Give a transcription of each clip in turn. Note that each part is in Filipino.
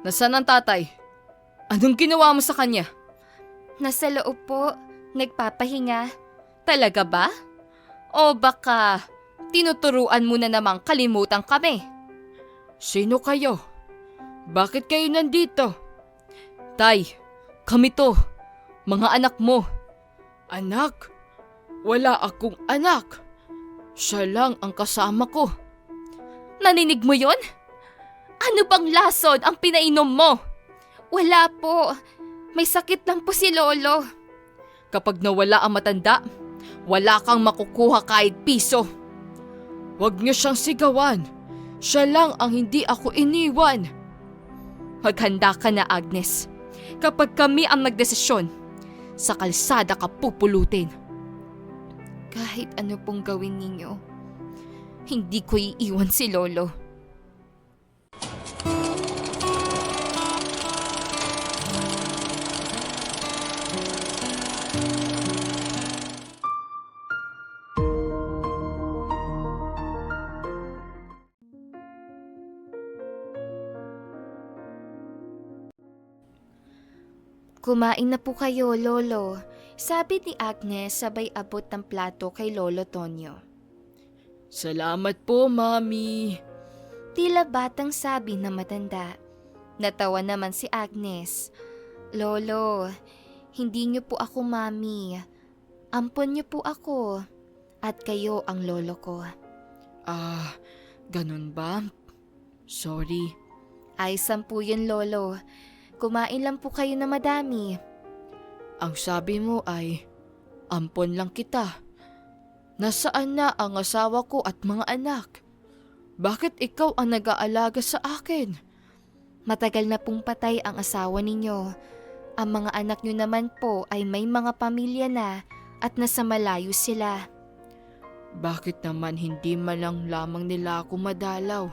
Nasaan ang tatay? Anong ginawa mo sa kanya? Nasa loob po, nagpapahinga. Talaga ba? O baka tinuturuan mo na namang kalimutan kami? Sino kayo? Bakit kayo nandito? Tay, kami to. Mga anak mo. Anak? Wala akong anak. Siya lang ang kasama ko. Naninig mo yon? Ano bang lason ang pinainom mo? Wala po. May sakit lang po si Lolo. Kapag nawala ang matanda, wala kang makukuha kahit piso. Huwag niyo siyang sigawan. Siya lang ang hindi ako iniwan. Maghanda ka na, Agnes. Kapag kami ang nagdesisyon, sa kalsada ka pupulutin. Kahit ano pong gawin ninyo, hindi ko iiwan si Lolo. Kumain na po kayo, Lolo. Sabi ni Agnes sabay abot ng plato kay Lolo Tonyo. Salamat po, Mami. Tila batang sabi na matanda. Natawa naman si Agnes. Lolo, hindi niyo po ako mami. Ampon niyo po ako. At kayo ang lolo ko. Ganun ba? Sorry. Ayos po yun, Lolo. Kumain lang po kayo na madami. Ang sabi mo ay, ampon lang kita. Nasaan na ang asawa ko at mga anak? Bakit ikaw ang nag-aalaga sa akin? Matagal na pong patay ang asawa ninyo. Ang mga anak nyo naman po ay may mga pamilya na at nasa malayo sila. Bakit naman hindi man lang lamang nila ako madalaw?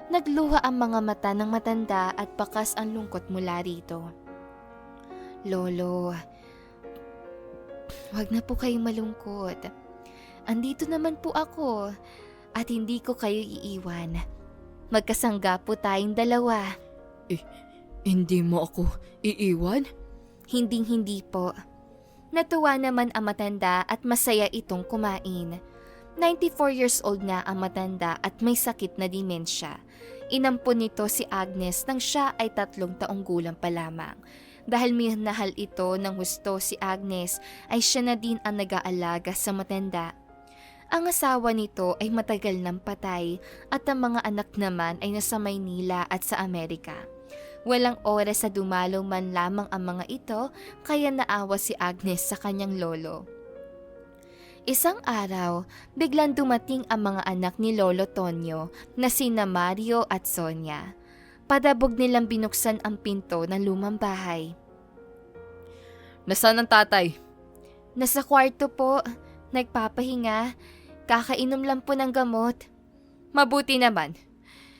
Nagluha ang mga mata ng matanda at bakas ang lungkot mula rito. Lolo, wag na po kayong malungkot. Andito naman po ako at hindi ko kayo iiwan. Magkasangga po tayong dalawa. Hindi mo ako iiwan? Hinding-hindi po. Natuwa naman ang matanda at masaya itong kumain. 94 years old na ang matanda at may sakit na dimensya. Inampun nito si Agnes nang siya ay 3 taong gulang pa lamang. Dahil minahal ito ng husto si Agnes ay siya na din ang nag-aalaga sa matanda. Ang asawa nito ay matagal nang patay at ang mga anak naman ay nasa Maynila at sa Amerika. Walang oras sa dumalaw man lamang ang mga ito kaya naawa si Agnes sa kanyang lolo. Isang araw, biglang dumating ang mga anak ni Lolo Tonyo na sina Mario at Sonia. Padabog nilang binuksan ang pinto ng lumang bahay. Nasaan ang tatay? Nasa kwarto po, nagpapahinga. Kakainom lang po ng gamot. Mabuti naman.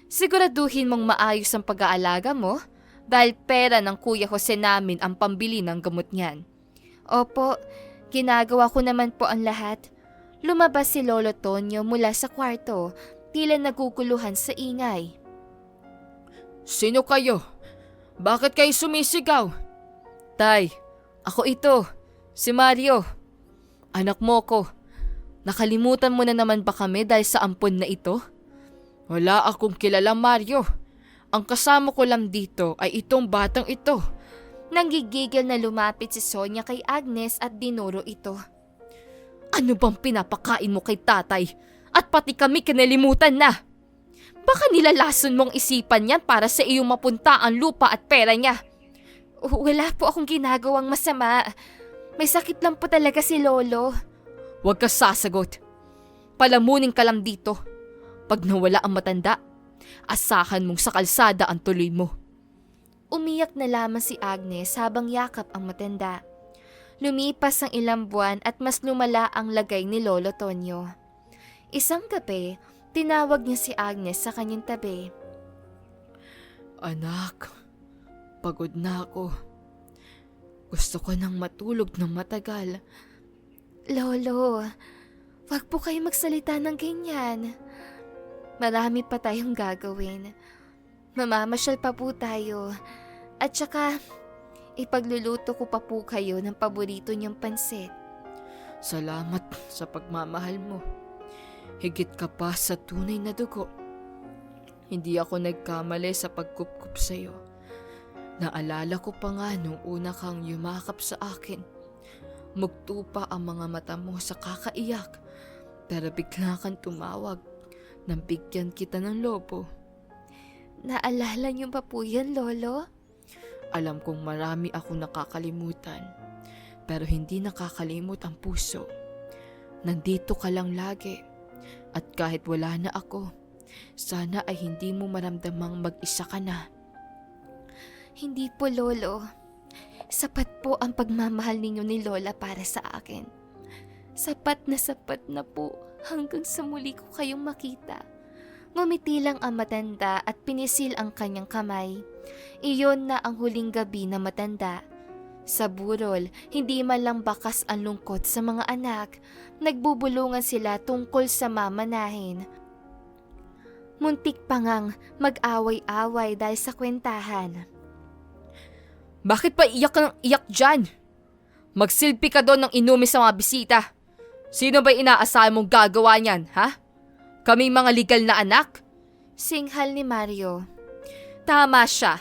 Siguraduhin mong maayos ang pag-aalaga mo dahil pera ng Kuya Jose namin ang pambili ng gamot niyan. Opo, ginagawa ko naman po ang lahat. Lumabas si Lolo Tonyo mula sa kwarto, tila naguguluhan sa ingay. Sino kayo? Bakit kayo sumisigaw? Tay, ako ito, si Mario. Anak mo ko. Nakalimutan mo na naman ba kami dahil sa ampon na ito? Wala akong kilala, Mario. Ang kasama ko lang dito ay itong batang ito. Nanggigigil na lumapit si Sonia kay Agnes at dinuro ito. Ano bang pinapakain mo kay tatay? At pati kami kinalimutan na. Baka nilalason mong isipan yan para sa iyong mapunta ang lupa at pera niya. Wala po akong ginagawang masama. May sakit lang po talaga si Lolo. Huwag ka sasagot. Palamunin ka lang dito. Pag nawala ang matanda, asahan mong sa kalsada ang tuloy mo. Umiyak na lamang si Agnes habang yakap ang matanda. Lumipas ang ilang buwan at mas lumala ang lagay ni Lolo Tonyo. Isang gabi, tinawag niya si Agnes sa kanyang tabi. Anak, pagod na ako. Gusto ko nang matulog ng matagal. Lolo, wag po kayo magsalita ng ganyan. Marami pa tayong gagawin. Mamamasyal pa po tayo. At saka, ipagluluto ko pa po kayo ng paborito niyong pansit. Salamat sa pagmamahal mo. Higit ka pa sa tunay na dugo. Hindi ako nagkamali sa pagkupkup sa'yo. Naalala ko pa nga nung una kang yumakap sa akin. Mugto pa ang mga mata mo sa kakaiyak. Pero bigla kang tumawag nang bigyan kita ng lobo. Naalala niyo pa po yan, Lolo? Alam kong marami akong nakakalimutan. Pero hindi nakakalimot ang puso. Nandito ka lang lagi. At kahit wala na ako, sana ay hindi mo maramdamang mag-isa ka na. Hindi po, Lolo. Sapat po ang pagmamahal ninyo ni Lola para sa akin. Sapat na po hanggang sa muli ko kayong makita. Ngumiti lang ang matanda at pinisil ang kanyang kamay. Iyon na ang huling gabi na matanda. Sa burol, hindi man lang bakas ang lungkot sa mga anak. Nagbubulungan sila tungkol sa mamanahin. Muntik pa ngang mag-away-away dahil sa kwentahan. Bakit pa iyak ka ng iyak dyan? Magsilpi ka doon ng inumi sa mga bisita. Sino ba inaasahan mong gagawa niyan, ha? Kami mga legal na anak? Singhal ni Mario. Tama siya.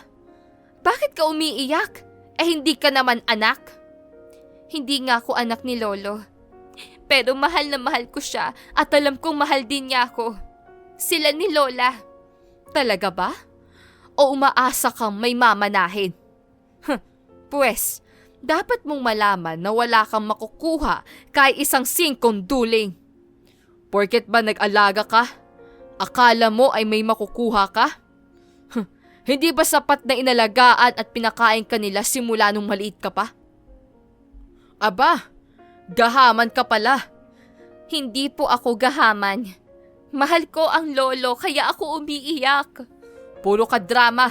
Bakit ka umiiyak? Hindi ka naman anak? Hindi nga ako anak ni Lolo. Pero mahal na mahal ko siya at alam kong mahal din niya ako. Sila ni Lola. Talaga ba? O umaasa kang may mamanahin? Pwes, dapat mong malaman na wala kang makukuha kahit isang singkong duling. Porket ba nag-alaga ka? Akala mo ay may makukuha ka? Hindi ba sapat na inalagaan at pinakain ka nila simula nung maliit ka pa? Aba, gahaman ka pala. Hindi po ako gahaman. Mahal ko ang lolo kaya ako umiiyak. Puro ka drama.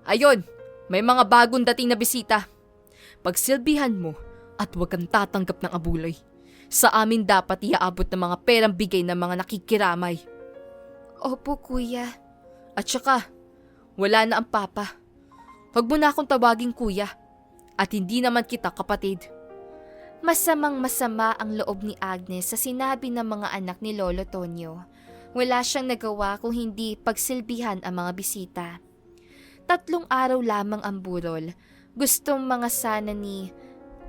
Ayun, may mga bagong dating na bisita. Pagsilbihan mo at huwag kang tatanggap ng abulay. Sa amin dapat iaabot ng mga perang bigay ng mga nakikiramay. Opo, kuya. At saka, wala na ang papa. Huwag mo na akong tawaging kuya. At hindi naman kita kapatid. Masamang-masama ang loob ni Agnes sa sinabi ng mga anak ni Lolo Tonyo. Wala siyang nagawa kung hindi pagsilbihan ang mga bisita. 3 araw lamang ang burol. Gustong mga sana ni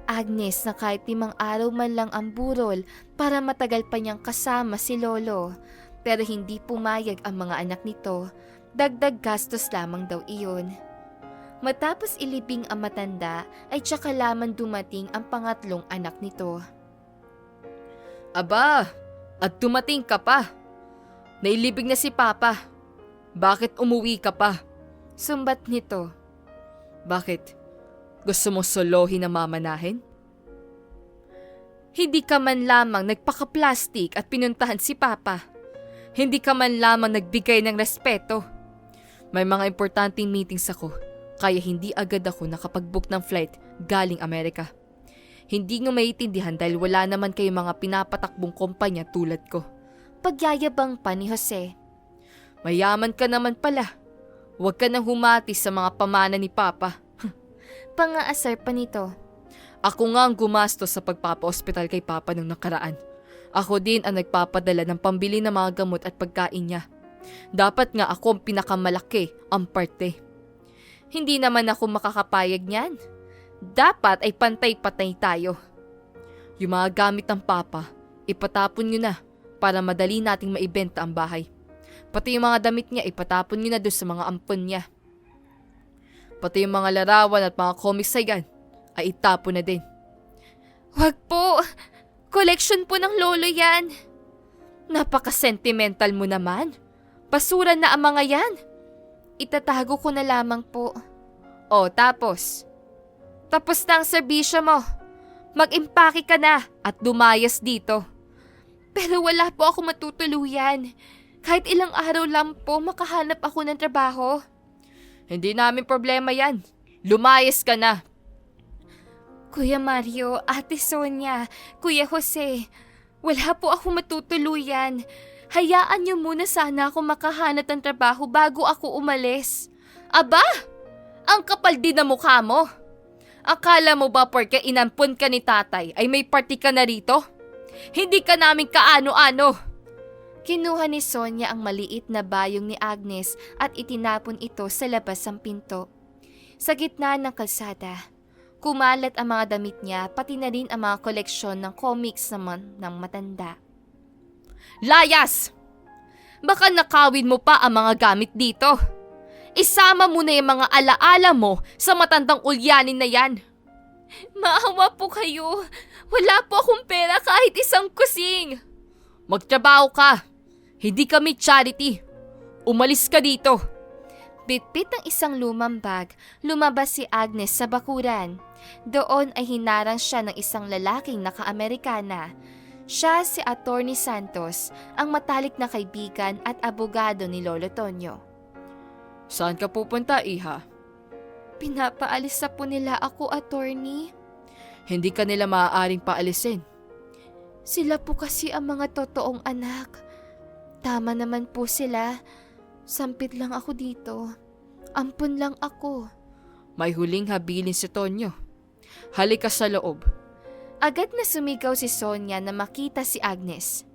Agnes na kahit 5 araw man lang ang burol para matagal pa niyang kasama si Lolo. Pero hindi pumayag ang mga anak nito. Dagdag gastos lamang daw iyon. Matapos ilibing ang matanda ay tsaka lamang dumating ang pangatlong anak nito. Aba, at dumating ka pa. Nailibing na si Papa. Bakit umuwi ka pa? Sumbat nito. Bakit? Gusto mo solohin na mamanahin? Hindi ka man lamang nagpaka-plastic at pinuntahan si Papa. Hindi ka man lamang nagbigay ng respeto. May mga importanteng meetings ako, kaya hindi agad ako nakapag-book ng flight galing Amerika. Hindi nga maiintindihan dahil wala naman kayo mga pinapatakbong kumpanya tulad ko. Pagyayabang pa ni Jose. Mayaman ka naman pala. Huwag ka nang humati sa mga pamana ni Papa. Pangaasar pa nito. Ako nga ang gumastos sa pagpapa-ospital kay Papa nung nakaraan. Ako din ang nagpapadala ng pambili ng mga gamot at pagkain niya. Dapat nga ako ang pinakamalaki ang parte. Hindi naman ako makakapayag niyan. Dapat ay pantay-patay tayo. Yung mga gamit ng Papa, ipatapon nyo na para madali nating maibenta ang bahay. Pati yung mga damit niya, ipatapon nyo na doon sa mga ampon niya. Pati yung mga larawan at mga comics sa yan, ay itapon na din. Wag po! Collection po ng lolo yan. Napaka-sentimental mo naman. Basura na ang mga yan. Itatago ko na lamang po. O, tapos? Tapos na ang serbisyo mo. Mag-impake ka na at dumayas dito. Pero wala po ako matutuluyan. Kahit ilang araw lang po makahanap ako ng trabaho. Hindi namin problema yan. Lumayas ka na. Kuya Mario, Ate Sonia, Kuya Jose, wala po ako matutuluyan. Hayaan niyo muna sana ako makahanap ng trabaho bago ako umalis. Aba, ang kapal din na mukha mo. Akala mo ba porke inampun ka ni tatay ay may party ka na rito? Hindi ka namin kaano-ano. Kinuha ni Sonia ang maliit na bayong ni Agnes at itinapon ito sa labas ng pinto. Sa gitna ng kalsada, kumalat ang mga damit niya pati na rin ang mga koleksyon ng comics naman ng matanda. Layas! Baka nakawin mo pa ang mga gamit dito. Isama mo na yung mga alaala mo sa matandang ulyanin na yan. Maawa po kayo. Wala po akong pera kahit isang kusing. Magtrabaho ka. Hindi kami charity. Umalis ka dito. Bitbit ng isang lumang bag, lumabas si Agnes sa bakuran. Doon ay hinarang siya ng isang lalaking naka-Amerikana. Siya si Atty. Santos, ang matalik na kaibigan at abogado ni Lolo Tonyo. Saan ka pupunta, iha? Pinapaalis na po nila ako, attorney. Hindi ka nila maaaring paalisin. Sila po kasi ang mga totoong anak. Tama naman po sila. Sampit lang ako dito. Ampun lang ako. May huling habilin si Tonyo. Halika sa loob. Agad na sumigaw si Sonia na makita si Agnes.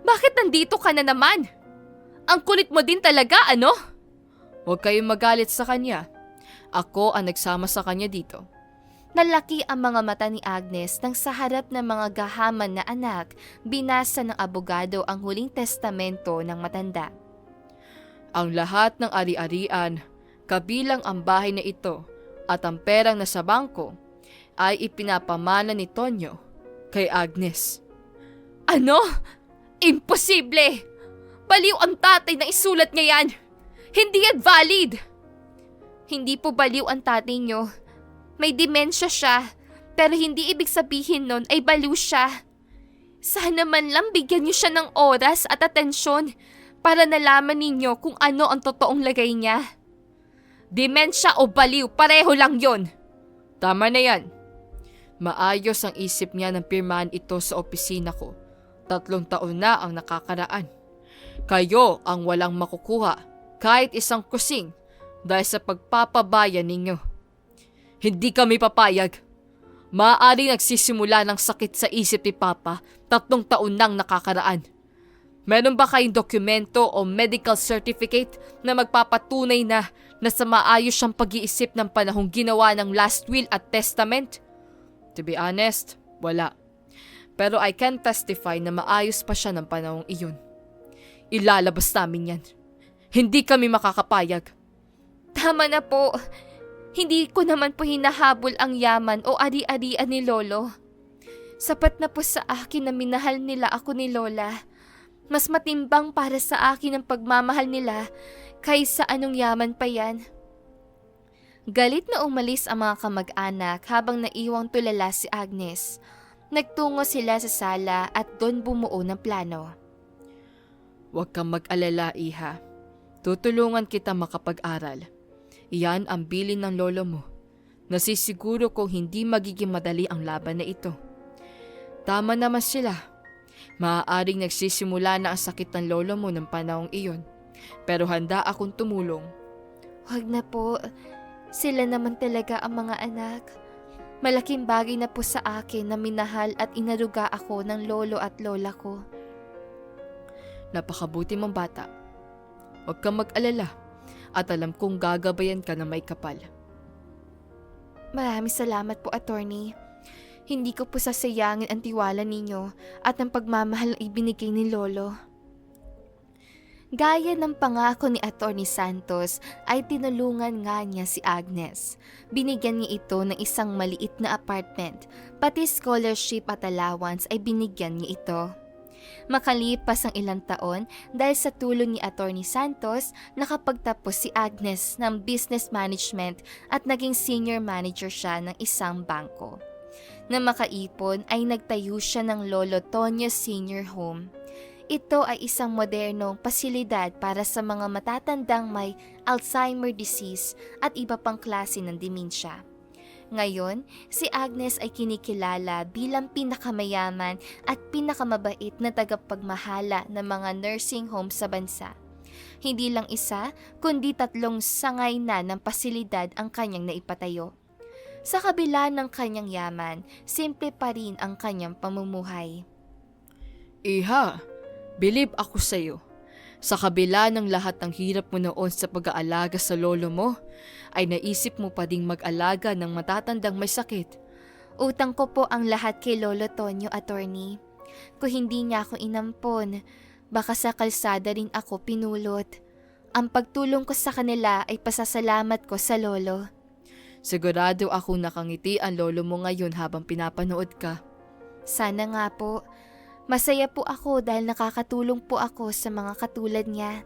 Bakit nandito ka na naman? Ang kulit mo din talaga, ano? Huwag kayong magalit sa kanya. Ako ang nagsama sa kanya dito. Nalaki ang mga mata ni Agnes nang sa harap ng mga gahaman na anak, binasa ng abogado ang huling testamento ng matanda. Ang lahat ng ari-arian, kabilang ang bahay na ito at ang perang nasa bangko, ay ipinapamana ni Tonyo kay Agnes. Ano? Imposible! Baliw ang tatay na isulat niya yan! Hindi yan valid! Hindi po baliw ang tatay niyo. May demensya siya, pero hindi ibig sabihin nun ay baliw siya. Sana man lang bigyan niyo siya ng oras at atensyon para nalaman ninyo kung ano ang totoong lagay niya. Demensya o baliw, pareho lang yon. Tama na yan. Maayos ang isip niya nang pirmahan ito sa opisina ko. 3 taon na ang nakakaraan. Kayo ang walang makukuha kahit isang kusing dahil sa pagpapabayan ninyo. Hindi kami papayag. Maaaring nagsisimula ng sakit sa isip ni Papa 3 taon nang nakakaraan. Meron ba kayong dokumento o medical certificate na magpapatunay na nasa maayos siyang pag-iisip ng panahong ginawa ng last will at testament? To be honest, wala. Pero I can testify na maayos pa siya ng panahong iyon. Ilalabas namin yan. Hindi kami makakapayag. Tama na po. Hindi ko naman po hinahabol ang yaman o ari-arian ni Lolo. Sapat na po sa akin na minahal nila ako ni Lola. Mas matimbang para sa akin ang pagmamahal nila kaysa anong yaman pa yan. Galit na umalis ang mga kamag-anak habang naiwang tulala si Agnes. Nagtungo sila sa sala at doon bumuo ng plano. Huwag kang mag-alala, iha. Tutulungan kita makapag-aral. Iyan ang bilin ng lolo mo. Nasisiguro kong hindi magiging madali ang laban na ito. Tama naman sila. Maaaring nagsisimula na ang sakit ng lolo mo ng panahong iyon. Pero handa akong tumulong. Huwag na po. Sila naman talaga ang mga anak. Malaking bagay na po sa akin na minahal at inaruga ako ng lolo at lola ko. Napakabuti mong bata. Huwag kang mag-alala at alam kong gagabayan ka na may kapal. Maraming salamat po, attorney. Hindi ko po sasayangin ang tiwala ninyo at ang pagmamahal na ibinigay ni Lolo. Gaya ng pangako ni Atty. Santos ay tinulungan nga niya si Agnes. Binigyan niya ito ng isang maliit na apartment, pati scholarship at allowance ay binigyan niya ito. Makalipas ang ilang taon dahil sa tulong ni Atty. Santos, nakapagtapos si Agnes ng business management at naging senior manager siya ng isang bangko. Na makaipon ay nagtayo siya ng Lolo Tonyo Senior Home. Ito ay isang modernong pasilidad para sa mga matatandang may Alzheimer disease at iba pang klase ng demensya. Ngayon, si Agnes ay kinikilala bilang pinakamayaman at pinakamabait na tagapagmahala ng mga nursing home sa bansa. Hindi lang isa, kundi 3 sangay na ng pasilidad ang kanyang naipatayo. Sa kabila ng kanyang yaman, simple pa rin ang kanyang pamumuhay. Iha, believe ako sa'yo. Sa kabila ng lahat ng hirap mo noon sa pag-aalaga sa lolo mo, ay naisip mo pa ding mag-alaga ng matatandang may sakit. Utang ko po ang lahat kay Lolo Tonyo, attorney. Kung hindi niya ako inampon, baka sa kalsada rin ako pinulot. Ang pagtulong ko sa kanila ay pasasalamat ko sa lolo. Sigurado ako nakangiti ang lolo mo ngayon habang pinapanood ka. Sana nga po. Masaya po ako dahil nakakatulong po ako sa mga katulad niya.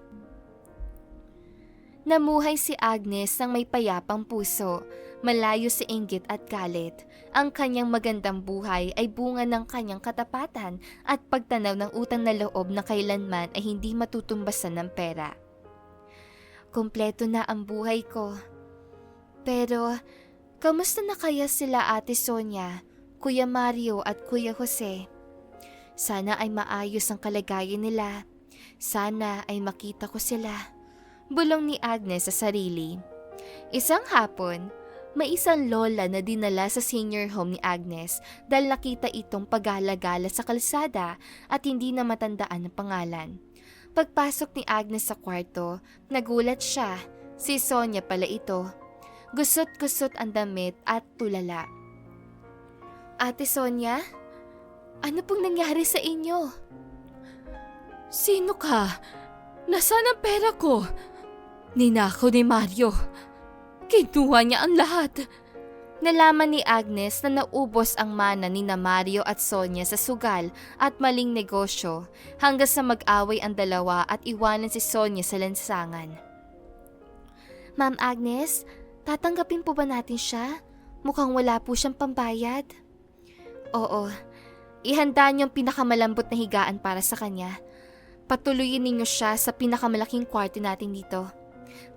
Namuhay si Agnes ng may payapang puso, malayo sa inggit at galit. Ang kanyang magandang buhay ay bunga ng kanyang katapatan at pagtanaw ng utang na loob na kailanman ay hindi matutumbasan ng pera. Kompleto na ang buhay ko. Pero, kamusta na kaya sila Ate Sonia, Kuya Mario at Kuya Jose? Sana ay maayos ang kalagayan nila. Sana ay makita ko sila. Bulong ni Agnes sa sarili. Isang hapon, may isang lola na dinala sa senior home ni Agnes dahil nakita itong pagala-gala sa kalsada at hindi na matandaan ang pangalan. Pagpasok ni Agnes sa kwarto, nagulat siya. Si Sonia pala ito. Gusot-gusot ang damit at tulala. Ate Sonia? Ano pong nangyari sa inyo? Sino ka? Nasaan ang pera ko? Ninakaw ni Mario. Kinuha niya ang lahat. Nalaman ni Agnes na naubos ang mana ni na Mario at Sonia sa sugal at maling negosyo hanggang sa mag-away ang dalawa at iwanan si Sonia sa lansangan. Ma'am Agnes, tatanggapin po ba natin siya? Mukhang wala po siyang pambayad. Oo. Ihanda niyo ang pinakamalambot na higaan para sa kanya. Patuloyin ninyo siya sa pinakamalaking kwarto natin dito.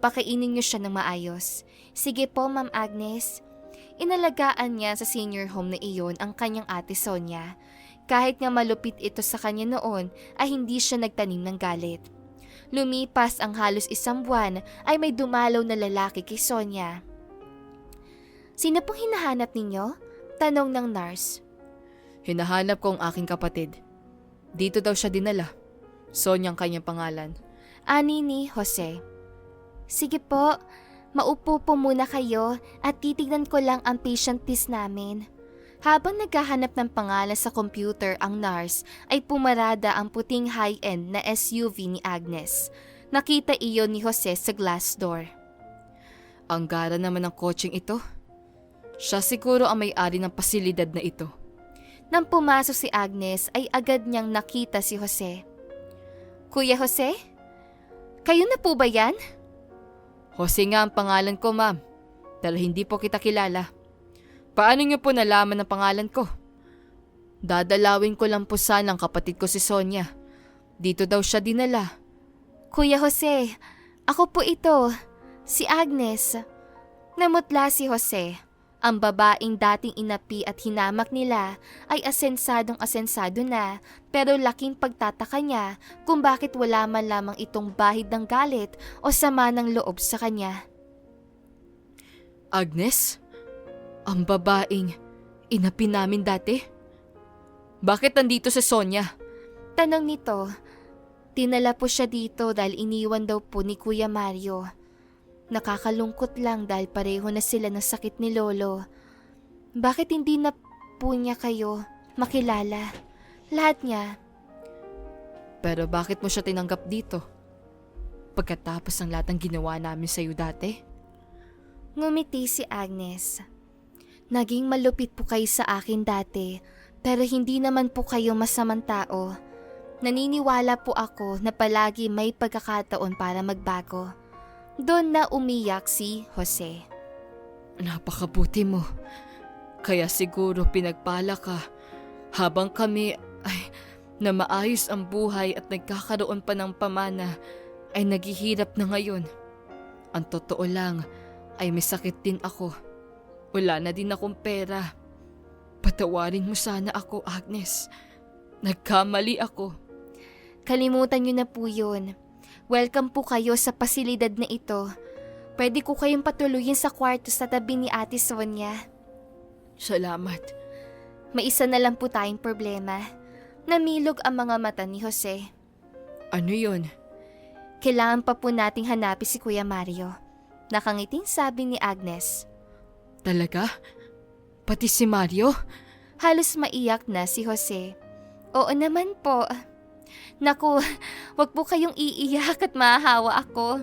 Pakainin niyo siya ng maayos. Sige po, Ma'am Agnes. Inalagaan niya sa senior home na iyon ang kanyang ate Sonia. Kahit nga malupit ito sa kanya noon, ay hindi siya nagtanim ng galit. Lumipas ang halos 1 buwan ay may dumalaw na lalaki kay Sonia. Sino pong hinahanap ninyo? Tanong ng nurse. Hinahanap ko ang aking kapatid. Dito daw siya dinala. Sonia ang kanyang pangalan. Ani ni Jose. Sige po, maupo po muna kayo at titignan ko lang ang patient list namin. Habang naghahanap ng pangalan sa computer ang nurse, ay pumarada ang puting high-end na SUV ni Agnes. Nakita iyon ni Jose sa glass door. Ang gara naman ng kotseng ito. Siya siguro ang may-ari ng pasilidad na ito. Nang pumasok si Agnes ay agad niyang nakita si Jose. Kuya Jose? Kayo na po ba yan? Jose nga ang pangalan ko, ma'am. Dahil hindi po kita kilala. Paano niyo po nalaman ang pangalan ko? Dadalawin ko lang po sana ang kapatid ko si Sonia. Dito daw siya dinala. Kuya Jose, ako po ito, si Agnes. Namutla si Jose. Ang babaeng dating inapi at hinamak nila ay asensado na pero laking pagtataka niya kung bakit wala man lamang itong bahid ng galit o sama ng loob sa kanya. Agnes? Ang babaeng inapi namin dati? Bakit nandito si Sonia? Tanong nito, dinala po siya dito dahil iniwan daw po ni Kuya Mario. Nakakalungkot lang dahil pareho na sila ng sakit ni Lolo. Bakit hindi na po niya kayo makilala? Lahat niya. Pero bakit mo siya tinanggap dito? Pagkatapos ng lahat ng ginawa namin sa iyo dati? Ngumiti si Agnes. Naging malupit po kayo sa akin dati, pero hindi naman po kayo masamang tao. Naniniwala po ako na palagi may pagkakataon para magbago. Doon na umiyak si Jose. Napakabuti mo. Kaya siguro pinagpala ka habang kami ay na maayos ang buhay at nagkakaroon pa ng pamana ay naghihirap na ngayon. Ang totoo lang ay may sakit din ako. Wala na din akong pera. Patawarin mo sana ako, Agnes. Nagkamali ako. Kalimutan niyo na po yun. Welcome po kayo sa pasilidad na ito. Pwede ko kayong patuluyin sa kwarto sa tabi ni Ate Sonia. Salamat. May isa na lang po tayong problema. Namilog ang mga mata ni Jose. Ano yun? Kailangan pa po nating hanapin si Kuya Mario. Nakangiting sabi ni Agnes. Talaga? Pati si Mario? Halos maiyak na si Jose. Oo naman po. Naku, wag po kayong iiyak at mahahawa ako.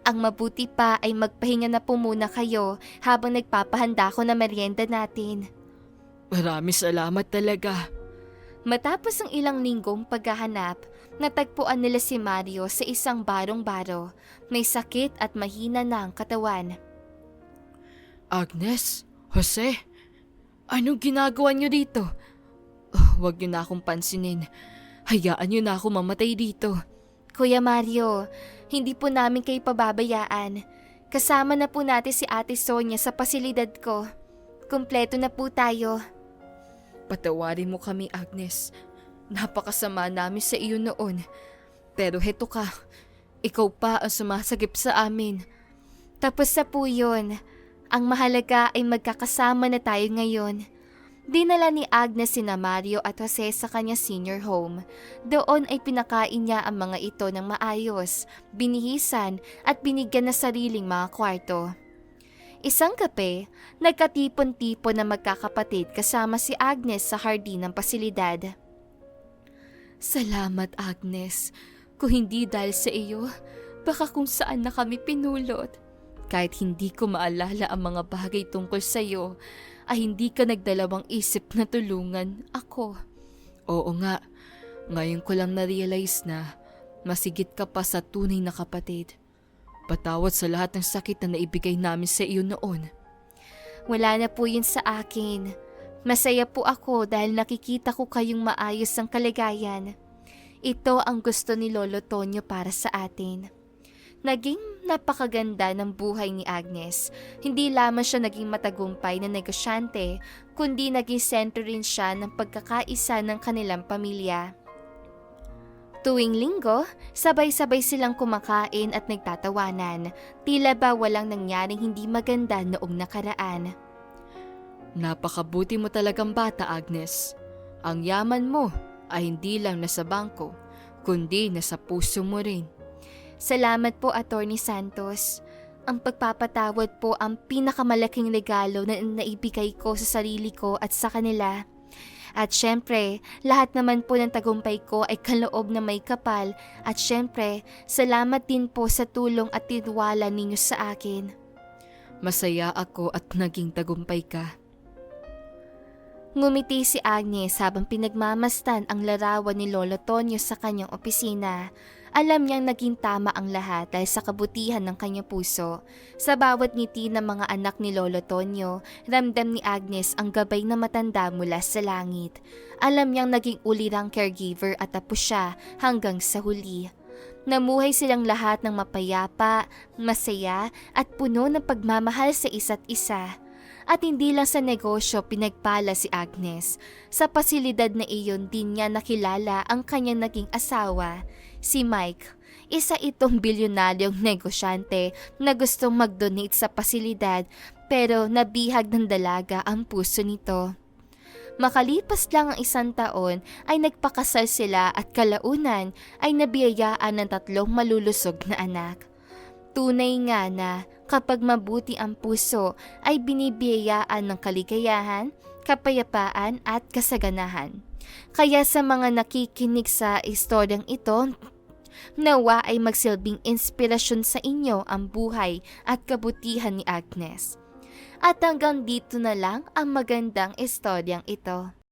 Ang mabuti pa ay magpahinga na po muna kayo habang nagpapahanda ko na merienda natin. Maraming salamat talaga. Matapos ang ilang linggong paghahanap, natagpuan nila si Mario sa isang barong-baro. May sakit at mahina na ang katawan. Agnes? Jose? Anong ginagawa niyo dito? Oh, wag niyo na akong pansinin. Hayaan niyo na ako mamatay dito. Kuya Mario, hindi po namin kayo pababayaan. Kasama na po natin si Ate Sonia sa pasilidad ko. Kumpleto na po tayo. Patawarin mo kami, Agnes. Napakasama namin sa iyo noon. Pero heto ka. Ikaw pa ang sumasagip sa amin. Tapos na po yun. Ang mahalaga ay magkakasama na tayo ngayon. Dinala ni Agnes sina Mario at Jose sa kanya senior home. Doon ay pinakain niya ang mga ito ng maayos, binihisan at binigyan na sariling mga kwarto. Isang gabi, nagkatipon-tipon na magkakapatid kasama si Agnes sa hardin ng pasilidad. Salamat, Agnes. Kung hindi dahil sa iyo, baka kung saan na kami pinulot. Kahit hindi ko maalala ang mga bagay tungkol sa iyo, ay hindi ka nagdalawang isip na tulungan ako. Oo nga, ngayon ko lang na-realize na masigit ka pa sa tunay na kapatid. Patawad sa lahat ng sakit na naibigay namin sa iyo noon. Wala na po yun sa akin. Masaya po ako dahil nakikita ko kayong maayos ang kalagayan. Ito ang gusto ni Lolo Tonyo para sa atin. Naging napakaganda ng buhay ni Agnes. Hindi lamang siya naging matagumpay na negosyante, kundi naging sentro rin siya ng pagkakaisa ng kanilang pamilya. Tuwing linggo, sabay-sabay silang kumakain at nagtatawanan. Tila ba walang nangyaring hindi maganda noong nakaraan. Napakabuti mo talagang bata, Agnes. Ang yaman mo ay hindi lang nasa bangko, kundi nasa puso mo rin. Salamat po, Attorney Santos. Ang pagpapatawad po ang pinakamalaking regalo na naibigay ko sa sarili ko at sa kanila. At syempre, lahat naman po ng tagumpay ko ay kaloob na may kapal at syempre, salamat din po sa tulong at tiwala ninyo sa akin. Masaya ako at naging tagumpay ka. Ngumiti si Agnes habang pinagmamastan ang larawan ni Lolo Tonyo sa kanyang opisina. Alam niyang naging tama ang lahat dahil sa kabutihan ng kanyang puso. Sa bawat ngiti ng mga anak ni Lolo Tonyo, ramdam ni Agnes ang gabay na matanda mula sa langit. Alam niyang naging ulirang caregiver at tapos siya hanggang sa huli. Namuhay silang lahat ng mapayapa, masaya at puno ng pagmamahal sa isa't isa. At hindi lang sa negosyo pinagpala si Agnes. Sa pasilidad na iyon din niya nakilala ang kanyang naging asawa, si Mike. Isa itong bilyonaryong negosyante na gustong mag-donate sa pasilidad pero nabihag ng dalaga ang puso nito. Makalipas lang ang 1 taon ay nagpakasal sila at kalaunan ay nabiyayaan ng 3 malulusog na anak. Tunay nga na kapag mabuti ang puso ay binibiyayaan ng kaligayahan, kapayapaan at kasaganahan. Kaya sa mga nakikinig sa istoryang ito, nawa ay magsilbing inspirasyon sa inyo ang buhay at kabutihan ni Agnes. At hanggang dito na lang ang magandang istoryang ito.